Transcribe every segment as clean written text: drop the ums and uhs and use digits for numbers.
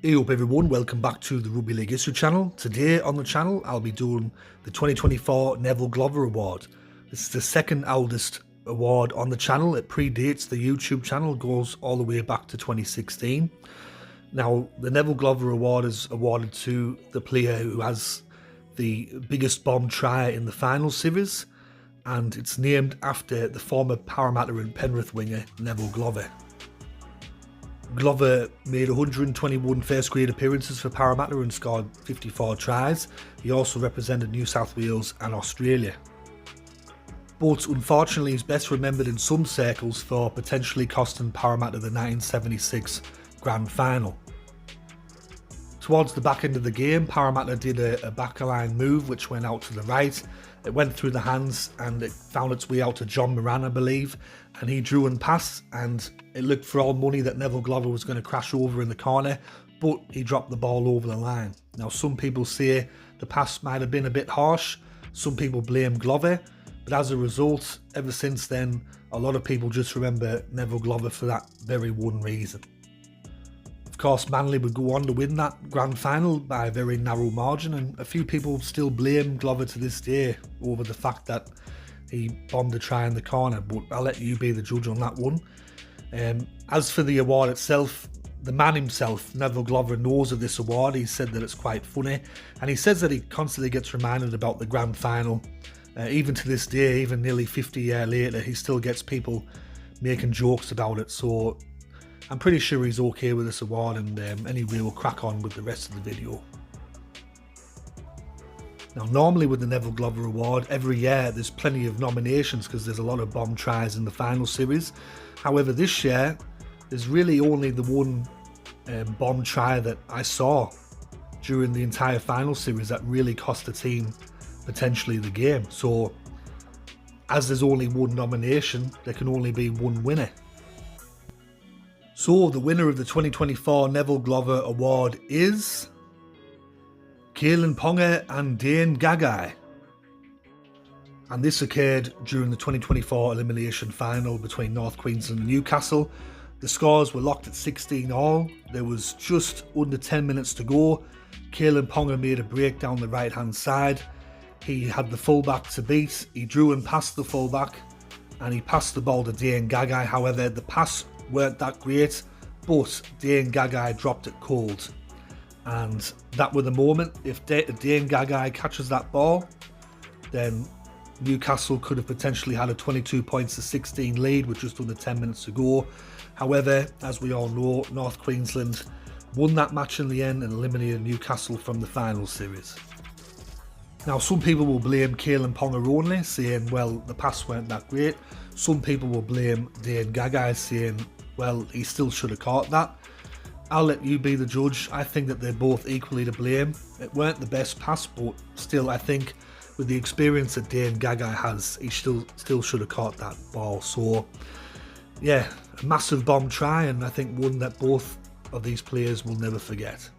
Hey up everyone, welcome back to the Rugby League History channel. Today on the channel I'll be doing the 2024 Neville Glover Award. This is the second oldest award on the channel. It predates the YouTube channel, goes all the way back to 2016. Now the Neville Glover Award is awarded to the player who has the biggest bomb try in the final series, and it's named after the former Parramatta and Penrith winger Neville Glover. Glover made 121 first grade appearances for Parramatta and scored 54 tries. He also represented New South Wales and Australia. But unfortunately he's best remembered in some circles for potentially costing Parramatta the 1976 Grand Final. Towards the back end of the game, Parramatta did a backline move which went out to the right. It went through the hands and it found its way out to John Moran, I believe, and he drew and passed, and it looked for all money that Neville Glover was going to crash over in the corner, but he dropped the ball over the line. Now some people say the pass might have been a bit harsh, some people blame Glover, but as a result, ever since then, a lot of people just remember Neville Glover for that very one reason. Of course, Manly would go on to win that grand final by a very narrow margin, and a few people still blame Glover to this day over the fact that he bombed a try in the corner, but I'll let you be the judge on that one. As for the award itself, the man himself, Neville Glover, knows of this award. He said that it's quite funny, and he says that he constantly gets reminded about the grand final. Even to this day, even nearly 50 years later, he still gets people making jokes about it, so I'm pretty sure he's okay with this award, and anyway, we'll crack on with the rest of the video. Now, normally with the Neville Glover Award, every year there's plenty of nominations because there's a lot of bomb tries in the final series. However, this year, there's really only the one bomb try that I saw during the entire final series that really cost the team potentially the game. So, as there's only one nomination, there can only be one winner. So, the winner of the 2024 Neville Glover Award is Kalyn Ponga and Dane Gagai. And this occurred during the 2024 elimination final between North Queensland and Newcastle. The scores were locked at 16-all. There was just under 10 minutes to go. Kalyn Ponga made a break down the right hand side. He had the fullback to beat. He drew and passed the fullback, and he passed the ball to Dane Gagai. However, the pass weren't that great, but Dane Gagai dropped it cold. And that was the moment. If Dane Gagai catches that ball, then Newcastle could have potentially had a 22 points to 16 lead with just under 10 minutes to go. However, as we all know, North Queensland won that match in the end and eliminated Newcastle from the final series. Now, some people will blame Kalyn Ponga only, saying, well, the pass weren't that great. Some people will blame Dane Gagai, saying, well, he still should have caught that. I'll let you be the judge. I think that they're both equally to blame. It weren't the best pass, but still, I think with the experience that Dane Gagai has, he still should have caught that ball. So, yeah, a massive bomb try, and I think one that both of these players will never forget.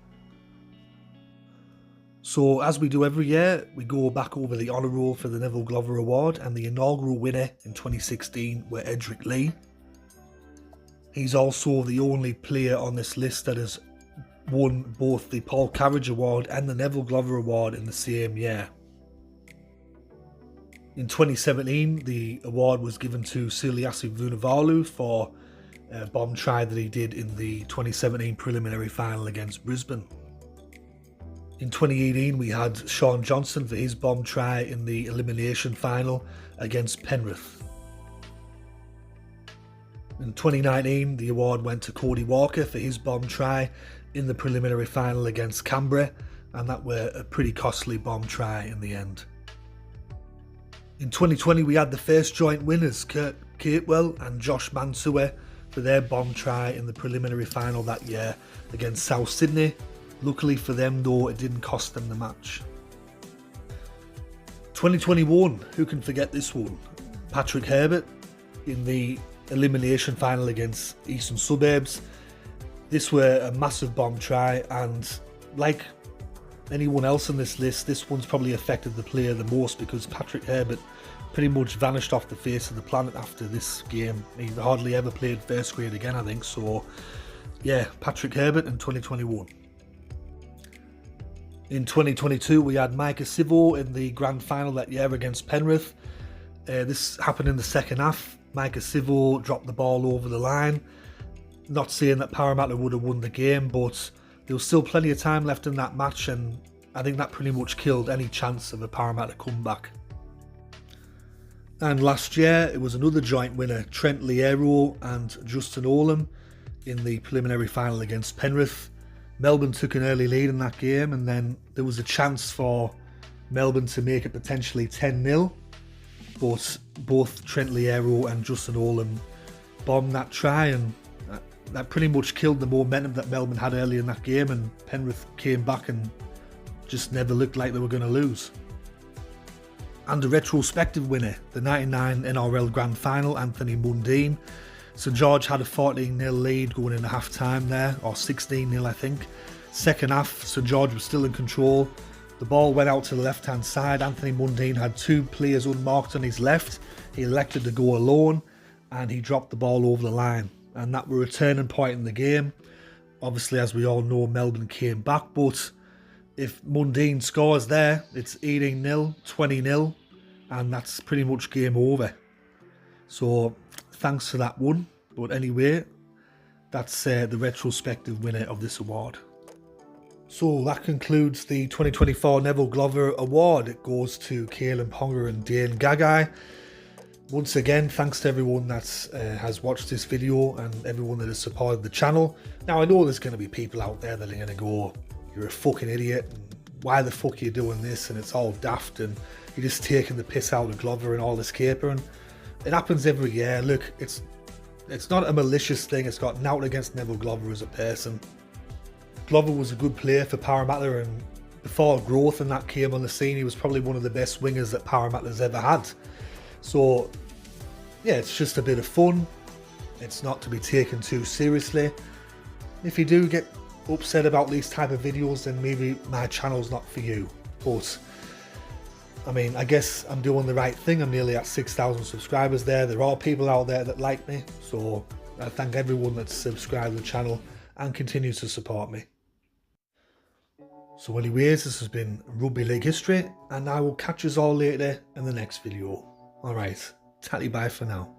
So, as we do every year, we go back over the honour roll for the Neville Glover Award, and the inaugural winner in 2016 were Edric Lee. He's also the only player on this list that has won both the Paul Carriage Award and the Neville Glover Award in the same year. In 2017, the award was given to Siliasi Vunivalu for a bomb try that he did in the 2017 preliminary final against Brisbane. In 2018, we had Shaun Johnson for his bomb try in the elimination final against Penrith. In 2019, the award went to Cody Walker for his bomb try in the preliminary final against Canberra, and that were a pretty costly bomb try in the end. In 2020, we had the first joint winners, Kurt Capewell and Josh Mansour, for their bomb try in the preliminary final that year against South Sydney. Luckily for them though, it didn't cost them the match. 2021, who can forget this one? Patrick Herbert in the elimination final against Eastern Suburbs. This were a massive bomb try, and like anyone else on this list, this one's probably affected the player the most because Patrick Herbert pretty much vanished off the face of the planet after this game. He hardly ever played first grade again, I think. So yeah, Patrick Herbert in 2021. In 2022 we had Micah Sivo in the grand final that year against Penrith. This happened in the second half. Micah Sivo dropped the ball over the line. Not saying that Parramatta would have won the game, but there was still plenty of time left in that match, and I think that pretty much killed any chance of a Parramatta comeback. And last year it was another joint winner, Trent Liero and Justin Olam, in the preliminary final against Penrith. Melbourne took an early lead in that game, and then there was a chance for Melbourne to make it potentially 10-0, but both Trent Liero and Justin Olam bombed that try, and that pretty much killed the momentum that Melbourne had early in that game, and Penrith came back and just never looked like they were going to lose. And a retrospective winner, the 99 NRL Grand Final, Anthony Mundine. St George had a 14-0 lead going into half-time there, or 16-0 I think. Second half, St George was still in control. The ball went out to the left-hand side. Anthony Mundine had two players unmarked on his left. He elected to go alone, and he dropped the ball over the line. And that were a turning point in the game. Obviously, as we all know, Melbourne came back, but if Mundine scores there, it's 18-0, 20-0, and that's pretty much game over. So thanks for that one. But anyway, that's the retrospective winner of this award. So that concludes the 2024 Neville Glover Award. It goes to Caelan Ponga and Dane Gagai. Once again, thanks to everyone that has watched this video and everyone that has supported the channel. Now, I know there's going to be people out there that are going to go, you're a fucking idiot, and why the fuck are you doing this, and it's all daft, and you're just taking the piss out of Glover and all this capering. It happens every year. Look, it's not a malicious thing. It's got nothing against Neville Glover as a person. Glover was a good player for Parramatta, and before growth and that came on the scene, he was probably one of the best wingers that Parramatta's ever had. So yeah, it's just a bit of fun. It's not to be taken too seriously. If you do get upset about these type of videos, then maybe my channel's not for you. But I mean, I guess I'm doing the right thing. I'm nearly at 6,000 subscribers there. There are people out there that like me, so I thank everyone that's subscribed to the channel and continues to support me. So anyways, this has been Rugby League History, and I will catch us all later in the next video. Alright, tatty bye for now.